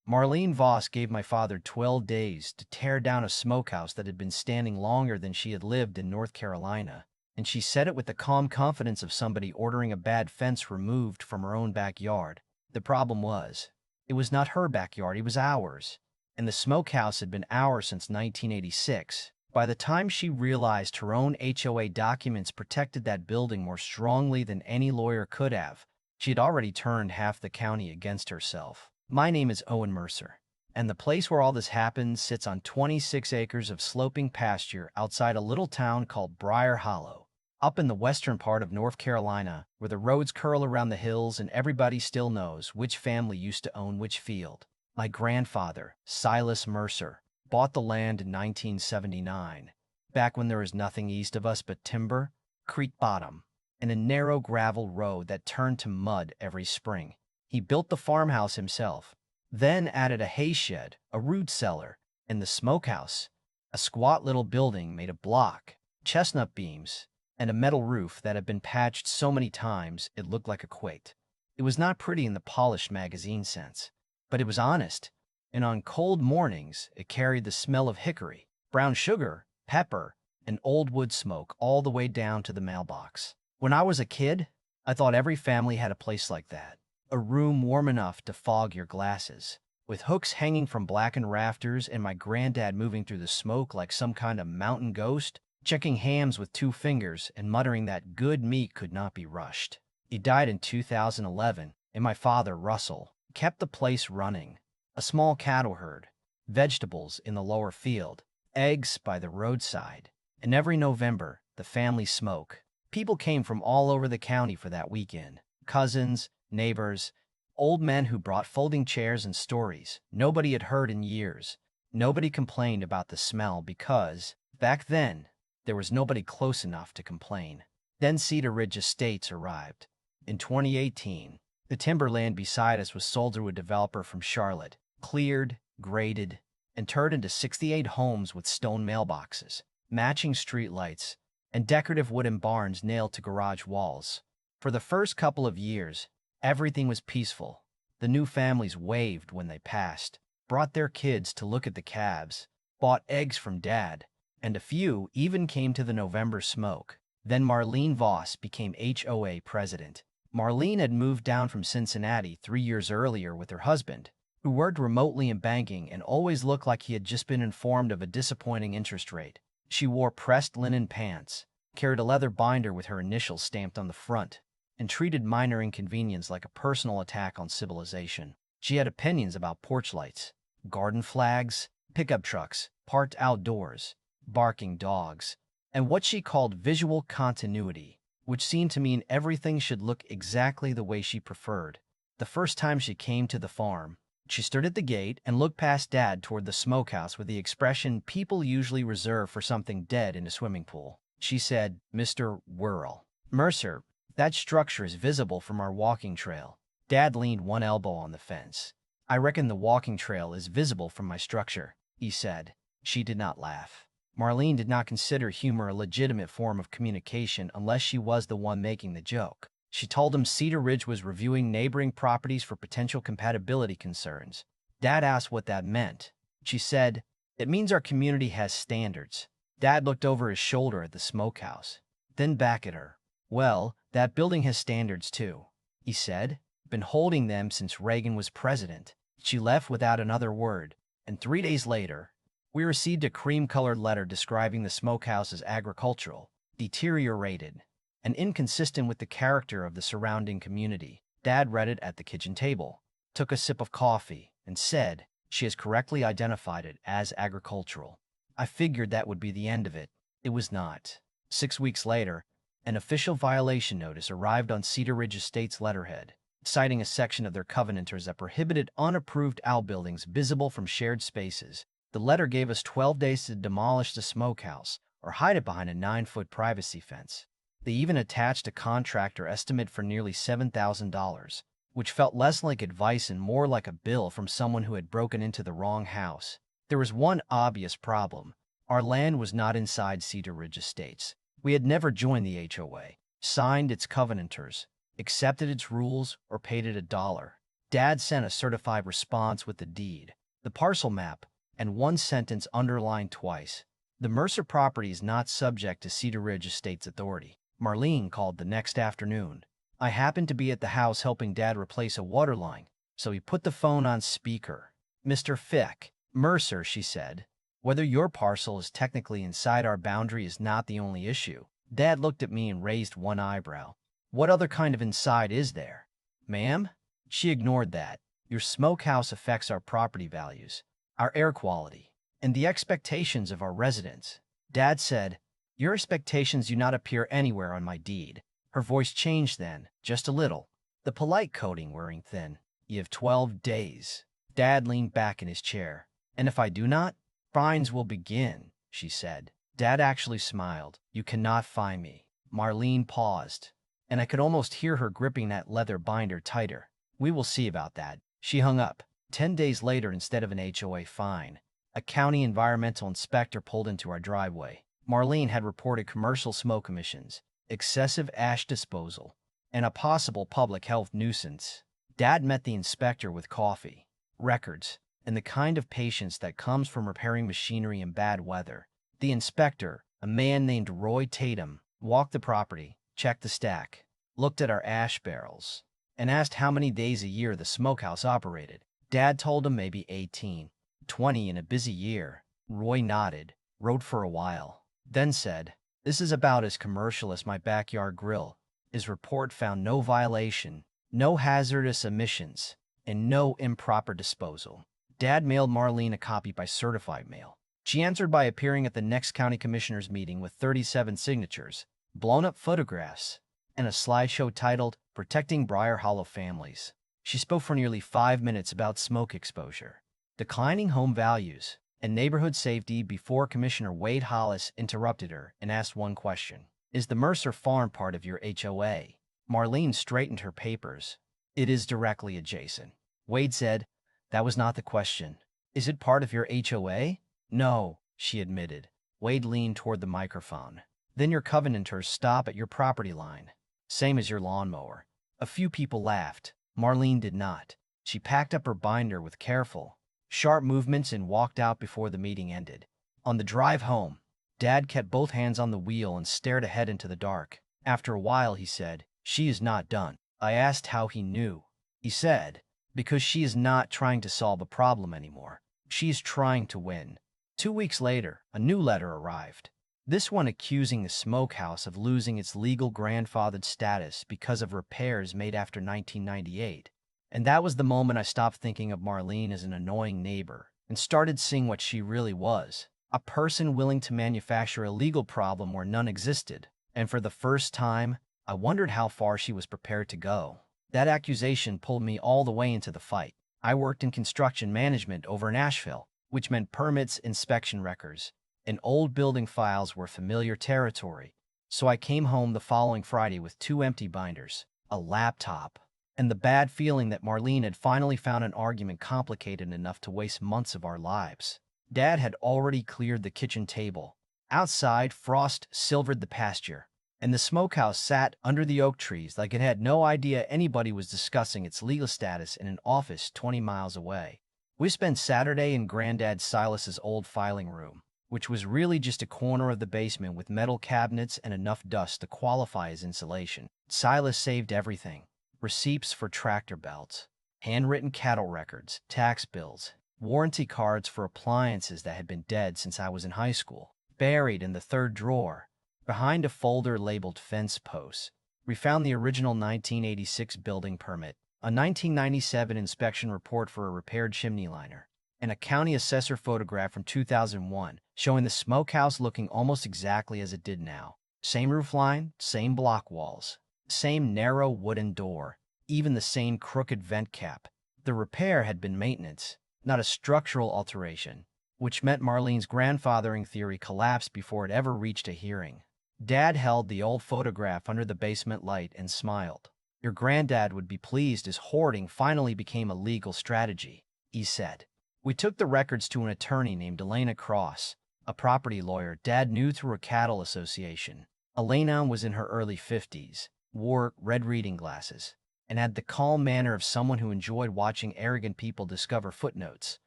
Marlene Voss gave my father 12 days to tear down a smokehouse that had been standing longer than she had lived in North Carolina, and she said it with the calm confidence of somebody ordering a bad fence removed from her own backyard. The problem was, it was not her backyard, it was ours, and the smokehouse had been ours since 1986. By the time she realized her own HOA documents protected that building more strongly than any lawyer could have, she had already turned half the county against herself. My name is Owen Mercer, and the place where all this happened sits on 26 acres of sloping pasture outside a little town called Briar Hollow, up in the western part of North Carolina, where the roads curl around the hills and everybody still knows which family used to own which field. My grandfather, Silas Mercer, bought the land in 1979, back when there was nothing east of us but timber, creek bottom, and a narrow gravel road that turned to mud every spring. He built the farmhouse himself, then added a hay shed, a root cellar, and the smokehouse, a squat little building made of block, chestnut beams, and a metal roof that had been patched so many times it looked like a quake. It was not pretty in the polished magazine sense, but it was honest, and on cold mornings it carried the smell of hickory, brown sugar, pepper, and old wood smoke all the way down to the mailbox. When I was a kid, I thought every family had a place like that. A room warm enough to fog your glasses, with hooks hanging from blackened rafters and my granddad moving through the smoke like some kind of mountain ghost, checking hams with 2 fingers and muttering that good meat could not be rushed. He died in 2011, and my father, Russell, kept the place running. A small cattle herd, vegetables in the lower field, eggs by the roadside, and every November, the family smoke. People came from all over the county for that weekend. Cousins, neighbors, old men who brought folding chairs and stories nobody had heard in years. Nobody complained about the smell because, back then, there was nobody close enough to complain. Then Cedar Ridge Estates arrived. In 2018, the timberland beside us was sold to a developer from Charlotte, cleared, graded, and turned into 68 homes with stone mailboxes, matching streetlights, and decorative wooden barns nailed to garage walls. For the first couple of years, everything was peaceful. The new families waved when they passed, brought their kids to look at the calves, bought eggs from Dad, and a few even came to the November smoke. Then Marlene Voss became HOA president. Marlene had moved down from Cincinnati 3 years earlier with her husband, who worked remotely in banking and always looked like he had just been informed of a disappointing interest rate. She wore pressed linen pants, carried a leather binder with her initials stamped on the front, and treated minor inconvenience like a personal attack on civilization. She had opinions about porch lights, garden flags, pickup trucks, parked outdoors, barking dogs, and what she called visual continuity, which seemed to mean everything should look exactly the way she preferred. The first time she came to the farm, she stood at the gate and looked past Dad toward the smokehouse with the expression people usually reserve for something dead in a swimming pool. She said, "Mr. Whirl Mercer, that structure is visible from our walking trail." Dad leaned one elbow on the fence. "I reckon the walking trail is visible from my structure," he said. She did not laugh. Marlene did not consider humor a legitimate form of communication unless she was the one making the joke. She told him Cedar Ridge was reviewing neighboring properties for potential compatibility concerns. Dad asked what that meant. She said, "It means our community has standards." Dad looked over his shoulder at the smokehouse, then back at her. "Well, that building has standards too," he said. "Been holding them since Reagan was president." She left without another word, and 3 days later, we received a cream-colored letter describing the smokehouse as agricultural, deteriorated, and inconsistent with the character of the surrounding community. Dad read it at the kitchen table, took a sip of coffee, and said, "She has correctly identified it as agricultural." I figured that would be the end of it. It was not. 6 weeks later, an official violation notice arrived on Cedar Ridge Estates' letterhead, citing a section of their covenanters that prohibited unapproved outbuildings visible from shared spaces. The letter gave us 12 days to demolish the smokehouse or hide it behind a 9-foot privacy fence. They even attached a contractor estimate for nearly $7,000, which felt less like advice and more like a bill from someone who had broken into the wrong house. There was one obvious problem. Our land was not inside Cedar Ridge Estates. We had never joined the HOA, signed its covenanters, accepted its rules, or paid it $1. Dad sent a certified response with the deed, the parcel map, and one sentence underlined twice. The Mercer property is not subject to Cedar Ridge Estates Authority. Marlene called the next afternoon. I happened to be at the house helping Dad replace a water line, so he put the phone on speaker. Mr. Fick, Mercer, she said. Whether your parcel is technically inside our boundary is not the only issue. Dad looked at me and raised one eyebrow. What other kind of inside is there? Ma'am? She ignored that. Your smokehouse affects our property values, our air quality, and the expectations of our residents. Dad said, your expectations do not appear anywhere on my deed. Her voice changed then, just a little. The polite coding wearing thin. You have 12 days. Dad leaned back in his chair. And if I do not, fines will begin, she said. Dad actually smiled. You cannot fine me. Marlene paused, and I could almost hear her gripping that leather binder tighter. We will see about that. She hung up. 10 days later, instead of an HOA fine, a county environmental inspector pulled into our driveway. Marlene had reported commercial smoke emissions, excessive ash disposal, and a possible public health nuisance. Dad met the inspector with coffee, records, and the kind of patience that comes from repairing machinery in bad weather. The inspector, a man named Roy Tatum, walked the property, checked the stack, looked at our ash barrels, and asked how many days a year the smokehouse operated. Dad told him maybe 18, 20 in a busy year. Roy nodded, wrote for a while, then said, this is about as commercial as my backyard grill. His report found no violation, no hazardous emissions, and no improper disposal. Dad mailed Marlene a copy by certified mail. She answered by appearing at the next county commissioners meeting with 37 signatures, blown-up photographs, and a slideshow titled, Protecting Briar Hollow Families. She spoke for nearly 5 minutes about smoke exposure, declining home values, and neighborhood safety before Commissioner Wade Hollis interrupted her and asked one question. Is the Mercer Farm part of your HOA? Marlene straightened her papers. It is directly adjacent. Wade said, that was not the question. Is it part of your HOA? No, she admitted. Wade leaned toward the microphone. Then your covenanters stop at your property line. Same as your lawnmower. A few people laughed. Marlene did not. She packed up her binder with careful, sharp movements and walked out before the meeting ended. On the drive home, Dad kept both hands on the wheel and stared ahead into the dark. After a while, he said, she is not done. I asked how he knew. He said, because she is not trying to solve a problem anymore. She is trying to win. 2 weeks later, a new letter arrived. This one accusing the smokehouse of losing its legal grandfathered status because of repairs made after 1998. And that was the moment I stopped thinking of Marlene as an annoying neighbor and started seeing what she really was, a person willing to manufacture a legal problem where none existed. And for the first time, I wondered how far she was prepared to go. That accusation pulled me all the way into the fight. I worked in construction management over in Asheville, which meant permits, inspection records, and old building files were familiar territory. So I came home the following Friday with 2 empty binders, a laptop, and the bad feeling that Marlene had finally found an argument complicated enough to waste months of our lives. Dad had already cleared the kitchen table. Outside, frost silvered the pasture, and the smokehouse sat under the oak trees like it had no idea anybody was discussing its legal status in an office 20 miles away. We spent Saturday in Granddad Silas's old filing room, which was really just a corner of the basement with metal cabinets and enough dust to qualify as insulation. Silas saved everything. Receipts for tractor belts, handwritten cattle records, tax bills, warranty cards for appliances that had been dead since I was in high school. Buried in the 3rd drawer, behind a folder labeled fence posts, we found the original 1986 building permit, a 1997 inspection report for a repaired chimney liner, and a county assessor photograph from 2001 showing the smokehouse looking almost exactly as it did now. Same roof line, same block walls, same narrow wooden door, even the same crooked vent cap. The repair had been maintenance, not a structural alteration, which meant Marlene's grandfathering theory collapsed before it ever reached a hearing. Dad held the old photograph under the basement light and smiled. Your granddad would be pleased as hoarding finally became a legal strategy, he said. We took the records to an attorney named Elena Cross, a property lawyer Dad knew through a cattle association. Elena was in her early 50s, wore red reading glasses, and had the calm manner of someone who enjoyed watching arrogant people discover footnotes.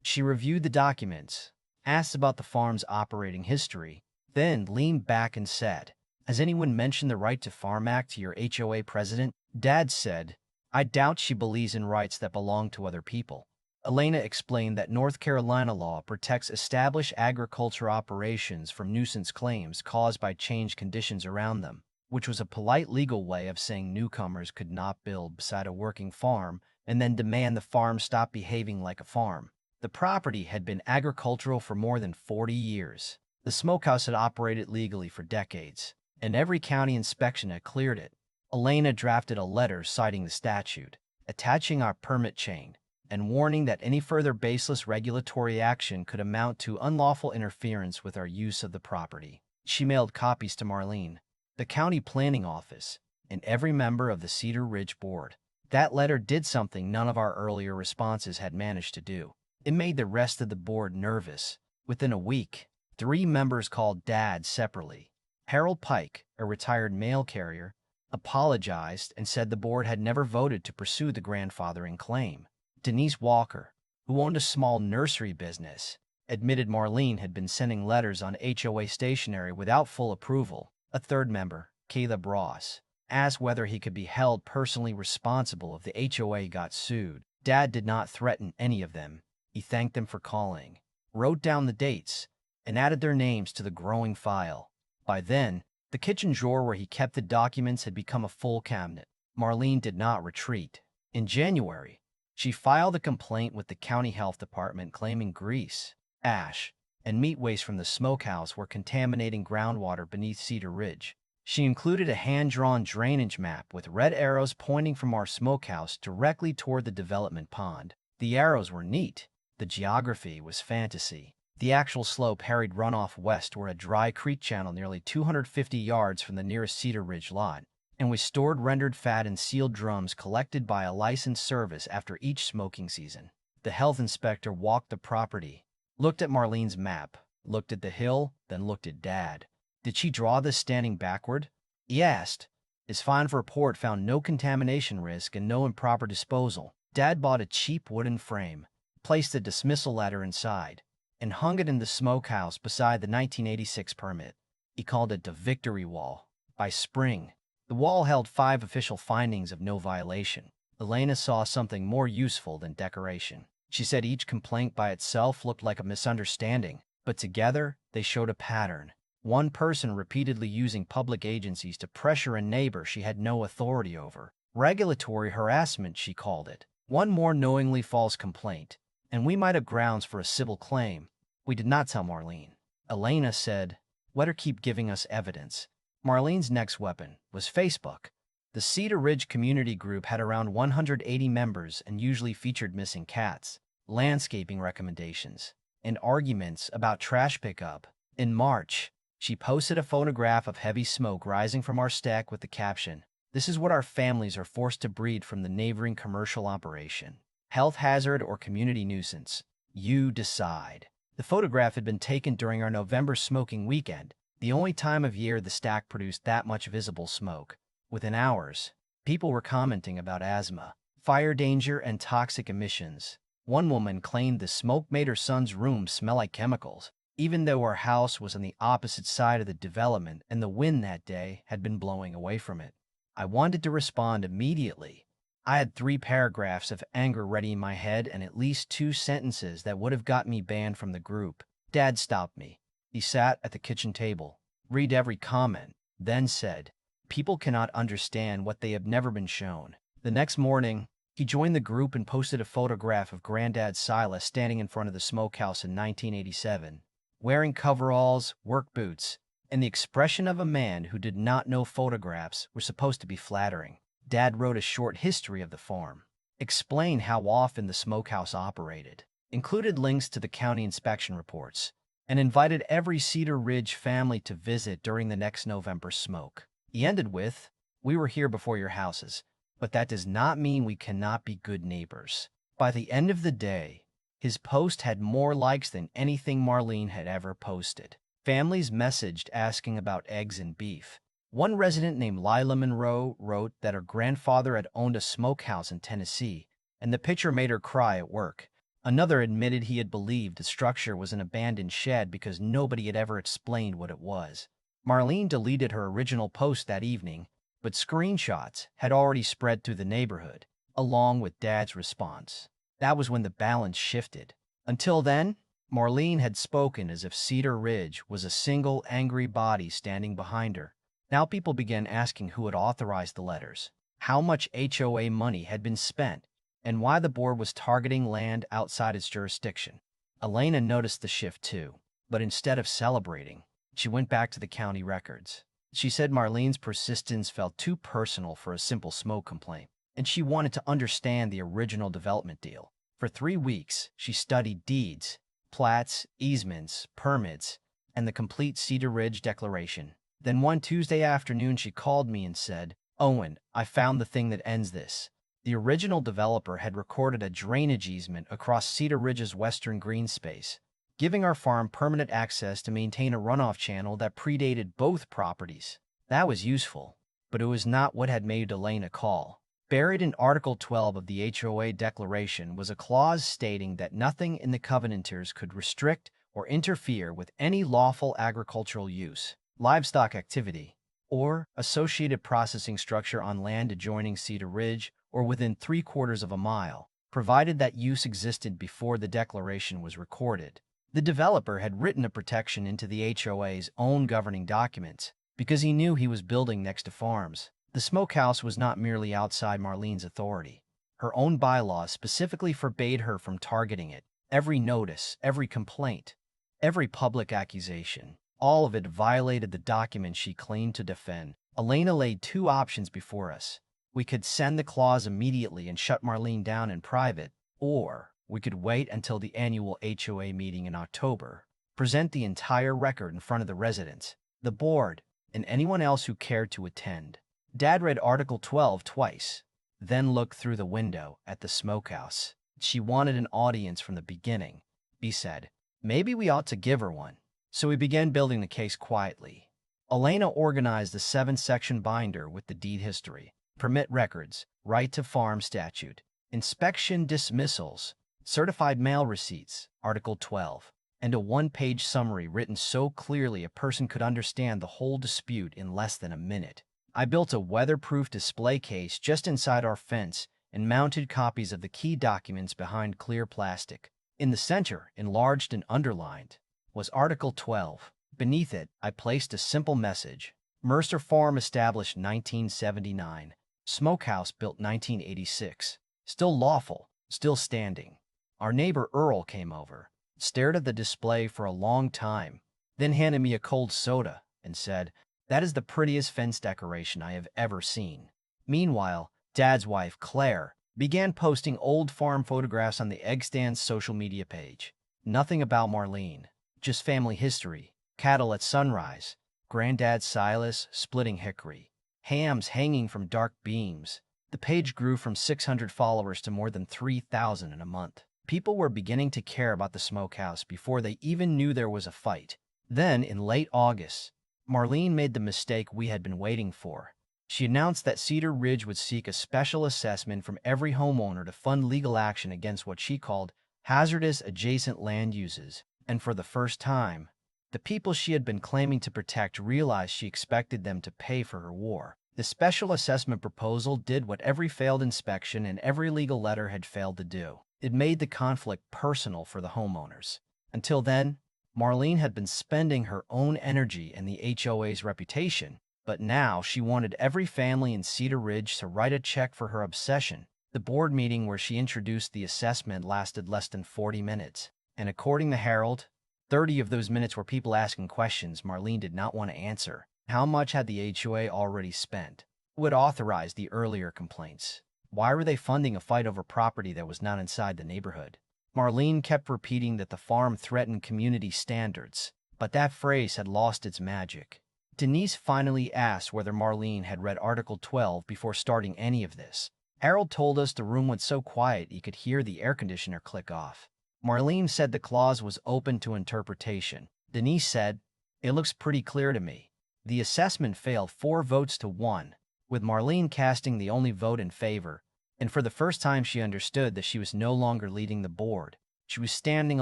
She reviewed the documents, asked about the farm's operating history, then leaned back and said, "Has anyone mentioned the Right to Farm Act to your HOA president?" Dad said, "I doubt she believes in rights that belong to other people." Elena explained that North Carolina law protects established agriculture operations from nuisance claims caused by changed conditions around them, which was a polite legal way of saying newcomers could not build beside a working farm and then demand the farm stop behaving like a farm. The property had been agricultural for more than 40 years. The smokehouse had operated legally for decades, and every county inspection had cleared it. Elena drafted a letter citing the statute, attaching our permit chain, and warning that any further baseless regulatory action could amount to unlawful interference with our use of the property. She mailed copies to Marlene, the county planning office, and every member of the Cedar Ridge board. That letter did something none of our earlier responses had managed to do. It made the rest of the board nervous. Within a week, 3 members called Dad separately. Harold Pike, a retired mail carrier, apologized and said the board had never voted to pursue the grandfathering claim. Denise Walker, who owned a small nursery business, admitted Marlene had been sending letters on HOA stationery without full approval. A third member, Caleb Ross, asked whether he could be held personally responsible if the HOA got sued. Dad did not threaten any of them. He thanked them for calling, wrote down the dates, and added their names to the growing file. By then, the kitchen drawer where he kept the documents had become a full cabinet. Marlene did not retreat. In January, she filed a complaint with the county health department claiming grease, ash, and meat waste from the smokehouse were contaminating groundwater beneath Cedar Ridge. She included a hand-drawn drainage map with red arrows pointing from our smokehouse directly toward the development pond. The arrows were neat. The geography was fantasy. The actual slope harried runoff west toward a dry creek channel nearly 250 yards from the nearest Cedar Ridge lot, and we stored rendered fat in sealed drums collected by a licensed service after each smoking season. The health inspector walked the property, looked at Marlene's map, looked at the hill, then looked at Dad. "Did she draw this standing backward?" he asked. His final report found no contamination risk and no improper disposal. Dad bought a cheap wooden frame, placed a dismissal ladder inside, and hung it in the smokehouse beside the 1986 permit. He called it the Victory Wall. By spring, the wall held 5 official findings of no violation. Elena saw something more useful than decoration. She said each complaint by itself looked like a misunderstanding, but together they showed a pattern. One person repeatedly using public agencies to pressure a neighbor she had no authority over. Regulatory harassment, she called it. One more knowingly false complaint, and we might have grounds for a civil claim. We did not tell Marlene. Elena said, "Let her keep giving us evidence." Marlene's next weapon was Facebook. The Cedar Ridge community group had around 180 members and usually featured missing cats, landscaping recommendations, and arguments about trash pickup. In March, she posted a photograph of heavy smoke rising from our stack with the caption, "This is what our families are forced to breed from the neighboring commercial operation. Health hazard or community nuisance? You decide." The photograph had been taken during our November smoking weekend, the only time of year the stack produced that much visible smoke. Within hours, people were commenting about asthma, fire danger, and toxic emissions. One woman claimed the smoke made her son's room smell like chemicals, even though our house was on the opposite side of the development and the wind that day had been blowing away from it. I wanted to respond immediately. I had 3 paragraphs of anger ready in my head and at least 2 sentences that would have got me banned from the group. Dad stopped me. He sat at the kitchen table, read every comment, then said, "People cannot understand what they have never been shown." The next morning, he joined the group and posted a photograph of Granddad Silas standing in front of the smokehouse in 1987, wearing coveralls, work boots, and the expression of a man who did not know photographs were supposed to be flattering. Dad wrote a short history of the farm, explained how often the smokehouse operated, included links to the county inspection reports, and invited every Cedar Ridge family to visit during the next November smoke. He ended with, "We were here before your houses, but that does not mean we cannot be good neighbors." By the end of the day, his post had more likes than anything Marlene had ever posted. Families messaged asking about eggs and beef. One resident named Lila Monroe wrote that her grandfather had owned a smokehouse in Tennessee, and the picture made her cry at work. Another admitted he had believed the structure was an abandoned shed because nobody had ever explained what it was. Marlene deleted her original post that evening, but screenshots had already spread through the neighborhood, along with Dad's response. That was when the balance shifted. Until then, Marlene had spoken as if Cedar Ridge was a single angry body standing behind her. Now people began asking who had authorized the letters, how much HOA money had been spent, and why the board was targeting land outside its jurisdiction. Elena noticed the shift too, but instead of celebrating, she went back to the county records. She said Marlene's persistence felt too personal for a simple smoke complaint, and she wanted to understand the original development deal. For 3 weeks, she studied deeds, plats, easements, permits, and the complete Cedar Ridge Declaration. Then one Tuesday afternoon she called me and said, "Owen, I found the thing that ends this." The original developer had recorded a drainage easement across Cedar Ridge's western green space, giving our farm permanent access to maintain a runoff channel that predated both properties. That was useful, but it was not what had made Elena call. Buried in Article 12 of the HOA Declaration was a clause stating that nothing in the covenanters could restrict or interfere with any lawful agricultural use, livestock activity, or associated processing structure on land adjoining Cedar Ridge or within 3/4 of a mile, provided that use existed before the declaration was recorded. The developer had written a protection into the HOA's own governing documents because he knew he was building next to farms. The smokehouse was not merely outside Marlene's authority. Her own bylaws specifically forbade her from targeting it. Every notice, every complaint, every public accusation, all of it violated the document she claimed to defend. Elena laid 2 options before us. We could send the clause immediately and shut Marlene down in private, or we could wait until the annual HOA meeting in October, present the entire record in front of the residents, the board, and anyone else who cared to attend. Dad read Article 12 twice, then looked through the window at the smokehouse. She wanted an audience from the beginning. He said, "Maybe we ought to give her one." So we began building the case quietly. Elena organized a 7-section binder with the deed history, permit records, right to farm statute, inspection dismissals, certified mail receipts, Article 12, and a 1-page summary written so clearly a person could understand the whole dispute in less than a minute. I built a weatherproof display case just inside our fence and mounted copies of the key documents behind clear plastic. In the center, enlarged and underlined, was Article 12. Beneath it, I placed a simple message: Mercer Farm established 1979, Smokehouse built 1986. Still lawful, still standing. Our neighbor Earl came over, stared at the display for a long time, then handed me a cold soda and said, "That is the prettiest fence decoration I have ever seen." Meanwhile, Dad's wife, Claire, began posting old farm photographs on the Egg Stand's social media page. Nothing about Marlene, just family history, cattle at sunrise, Granddad Silas splitting hickory, hams hanging from dark beams. The page grew from 600 followers to more than 3,000 in a month. People were beginning to care about the smokehouse before they even knew there was a fight. Then, in late August, Marlene made the mistake we had been waiting for. She announced that Cedar Ridge would seek a special assessment from every homeowner to fund legal action against what she called hazardous adjacent land uses. And for the first time, the people she had been claiming to protect realized she expected them to pay for her war. The special assessment proposal did what every failed inspection and every legal letter had failed to do. It made the conflict personal for the homeowners. Until then, Marlene had been spending her own energy and the HOA's reputation, but now she wanted every family in Cedar Ridge to write a check for her obsession. The board meeting where she introduced the assessment lasted less than 40 minutes, and according to Harold, 30 of those minutes were people asking questions Marlene did not want to answer. How much had the HOA already spent? Who had authorized the earlier complaints? Why were they funding a fight over property that was not inside the neighborhood? Marlene kept repeating that the farm threatened community standards, but that phrase had lost its magic. Denise finally asked whether Marlene had read Article 12 before starting any of this. Harold told us the room went so quiet he could hear the air conditioner click off. Marlene said the clause was open to interpretation. Denise said, "It looks pretty clear to me." The assessment failed 4 votes to 1, with Marlene casting the only vote in favor, and for the first time she understood that she was no longer leading the board. She was standing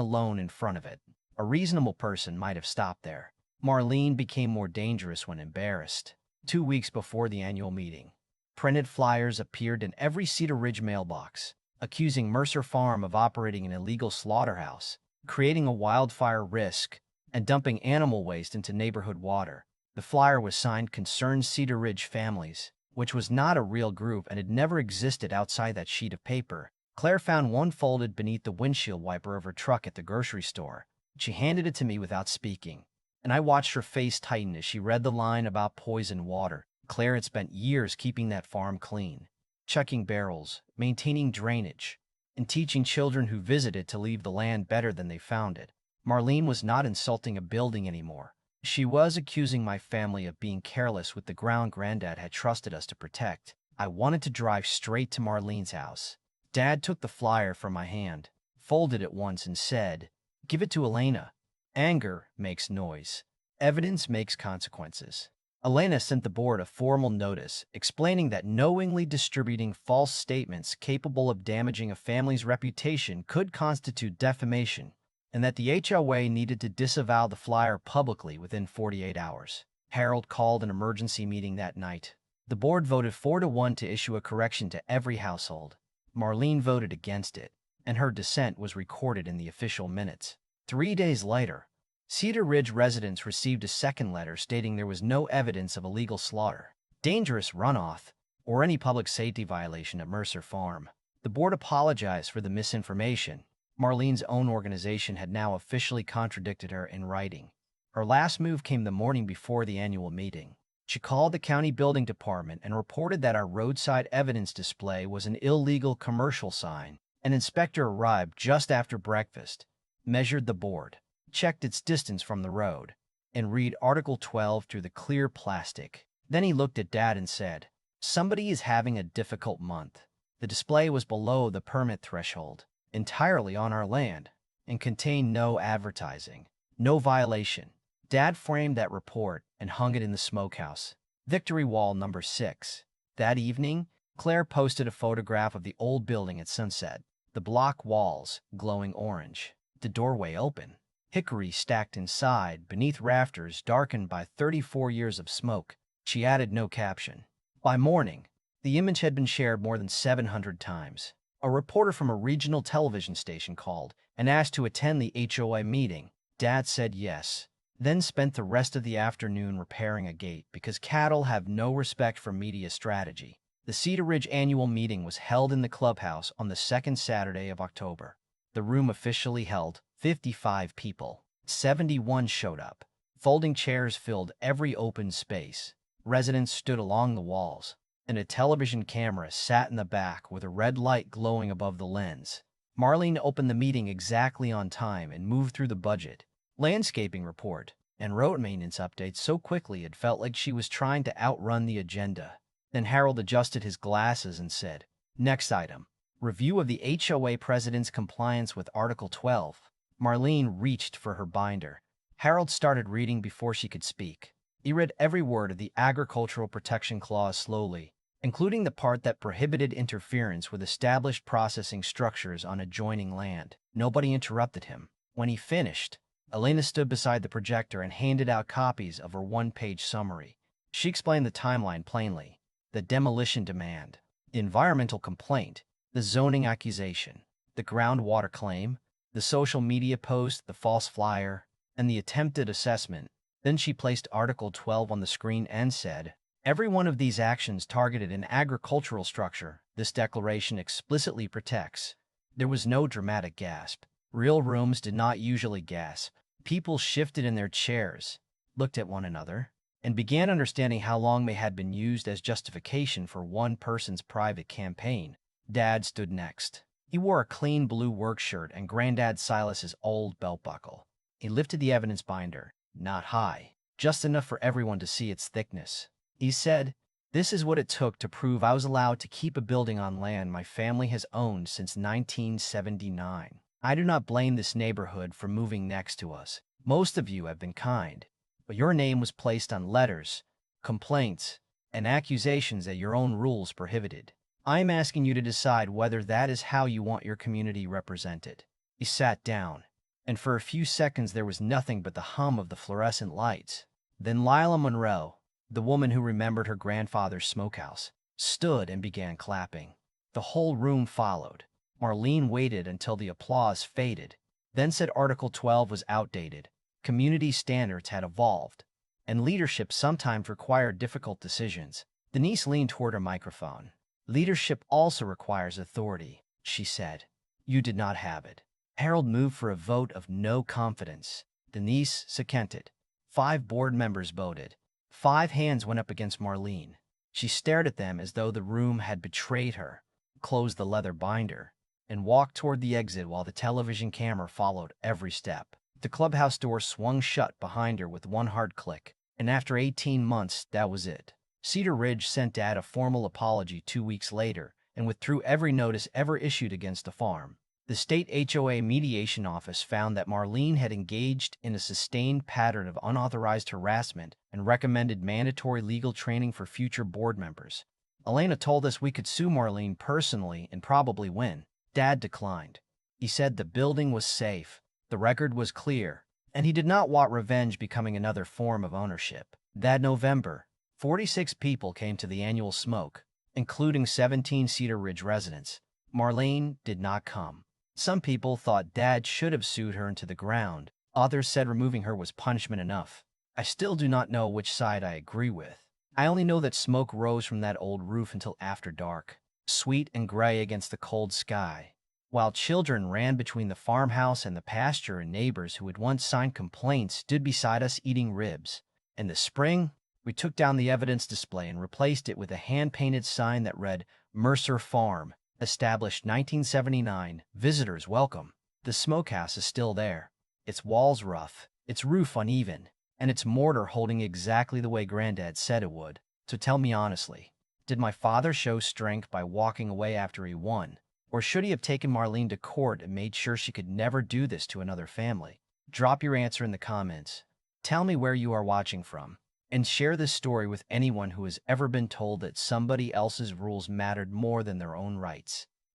alone in front of it. A reasonable person might have stopped there. Marlene became more dangerous when embarrassed. 2 weeks before the annual meeting, printed flyers appeared in every Cedar Ridge mailbox, accusing Mercer Farm of operating an illegal slaughterhouse, creating a wildfire risk, and dumping animal waste into neighborhood water. The flyer was signed Concerned Cedar Ridge Families, which was not a real group and had never existed outside that sheet of paper. Claire found one folded beneath the windshield wiper of her truck at the grocery store. She handed it to me without speaking, and I watched her face tighten as she read the line about poisoned water. Claire had spent years keeping that farm clean, checking barrels, maintaining drainage, and teaching children who visited to leave the land better than they found it. Marlene was not insulting a building anymore. She was accusing my family of being careless with the ground Granddad had trusted us to protect. I wanted to drive straight to Marlene's house. Dad took the flyer from my hand, folded it once, and said, "Give it to Elena. Anger makes noise. Evidence makes consequences." Elena sent the board a formal notice explaining that knowingly distributing false statements capable of damaging a family's reputation could constitute defamation, and that the HOA needed to disavow the flyer publicly within 48 hours. Harold called an emergency meeting that night. The board voted 4-1 to issue a correction to every household. Marlene voted against it, and her dissent was recorded in the official minutes. 3 days later, Cedar Ridge residents received a second letter stating there was no evidence of illegal slaughter, dangerous runoff, or any public safety violation at Mercer Farm. The board apologized for the misinformation. Marlene's own organization had now officially contradicted her in writing. Her last move came the morning before the annual meeting. She called the county building department and reported that our roadside evidence display was an illegal commercial sign. An inspector arrived just after breakfast, measured the board, checked its distance from the road, and read Article 12 through the clear plastic. Then he looked at Dad and said, "Somebody is having a difficult month." The display was below the permit threshold, entirely on our land, and contained no advertising. No violation. Dad framed that report and hung it in the Smokehouse, Victory Wall number 6. That evening, Claire posted a photograph of the old building at sunset, the block walls glowing orange, the doorway open, hickory stacked inside beneath rafters darkened by 34 years of smoke. She added no caption. By morning, the image had been shared more than 700 times. A reporter from a regional television station called and asked to attend the HOA meeting. Dad said yes, then spent the rest of the afternoon repairing a gate because cattle have no respect for media strategy. The Cedar Ridge annual meeting was held in the clubhouse on the second Saturday of October. The room officially held 55 people. 71 showed up. Folding chairs filled every open space. Residents stood along the walls, and a television camera sat in the back with a red light glowing above the lens. Marlene opened the meeting exactly on time and moved through the budget, landscaping report, and road maintenance updates so quickly it felt like she was trying to outrun the agenda. Then Harold adjusted his glasses and said, "Next item, review of the HOA president's compliance with Article 12. Marlene reached for her binder. Harold started reading before she could speak. He read every word of the Agricultural Protection Clause slowly, including the part that prohibited interference with established processing structures on adjoining land. Nobody interrupted him. When he finished, Elena stood beside the projector and handed out copies of her one-page summary. She explained the timeline plainly: the demolition demand, the environmental complaint, the zoning accusation, the groundwater claim, the social media post, the false flyer, and the attempted assessment. Then she placed Article 12 on the screen and said, "Every one of these actions targeted an agricultural structure this declaration explicitly protects." There was no dramatic gasp. Real rooms did not usually gasp. People shifted in their chairs, looked at one another, and began understanding how long they had been used as justification for one person's private campaign. Dad stood next. He wore a clean blue work shirt and Granddad Silas's old belt buckle. He lifted the evidence binder, not high, just enough for everyone to see its thickness. He said, "This is what it took to prove I was allowed to keep a building on land my family has owned since 1979. I do not blame this neighborhood for moving next to us. Most of you have been kind, but your name was placed on letters, complaints, and accusations that your own rules prohibited. I'm asking you to decide whether that is how you want your community represented." He sat down, and for a few seconds there was nothing but the hum of the fluorescent lights. Then Lila Monroe, the woman who remembered her grandfather's smokehouse, stood and began clapping. The whole room followed. Marlene waited until the applause faded, then said Article 12 was outdated, community standards had evolved, and leadership sometimes required difficult decisions. Denise leaned toward her microphone. "Leadership also requires authority," she said. "You did not have it." Harold moved for a vote of no confidence. Denise seconded. 5 board members voted. 5 hands went up against Marlene. She stared at them as though the room had betrayed her, closed the leather binder, and walked toward the exit while the television camera followed every step. The clubhouse door swung shut behind her with one hard click, and after 18 months, that was it. Cedar Ridge sent Dad a formal apology 2 weeks later and withdrew every notice ever issued against the farm. The state HOA mediation office found that Marlene had engaged in a sustained pattern of unauthorized harassment and recommended mandatory legal training for future board members. Elena told us we could sue Marlene personally and probably win. Dad declined. He said the building was safe, the record was clear, and he did not want revenge becoming another form of ownership. That November, 46 people came to the annual smoke, including 17 Cedar Ridge residents. Marlene did not come. Some people thought Dad should have sued her into the ground. Others said removing her was punishment enough. I still do not know which side I agree with. I only know that smoke rose from that old roof until after dark, sweet and gray against the cold sky, while children ran between the farmhouse and the pasture, and neighbors who had once signed complaints stood beside us eating ribs. In the spring, we took down the evidence display and replaced it with a hand-painted sign that read, "Mercer Farm, established 1979, visitors welcome." The smokehouse is still there, its walls rough, its roof uneven, and its mortar holding exactly the way Granddad said it would. So tell me honestly, did my father show strength by walking away after he won? Or should he have taken Marlene to court and made sure she could never do this to another family? Drop your answer in the comments. Tell me where you are watching from, and share this story with anyone who has ever been told that somebody else's rules mattered more than their own rights.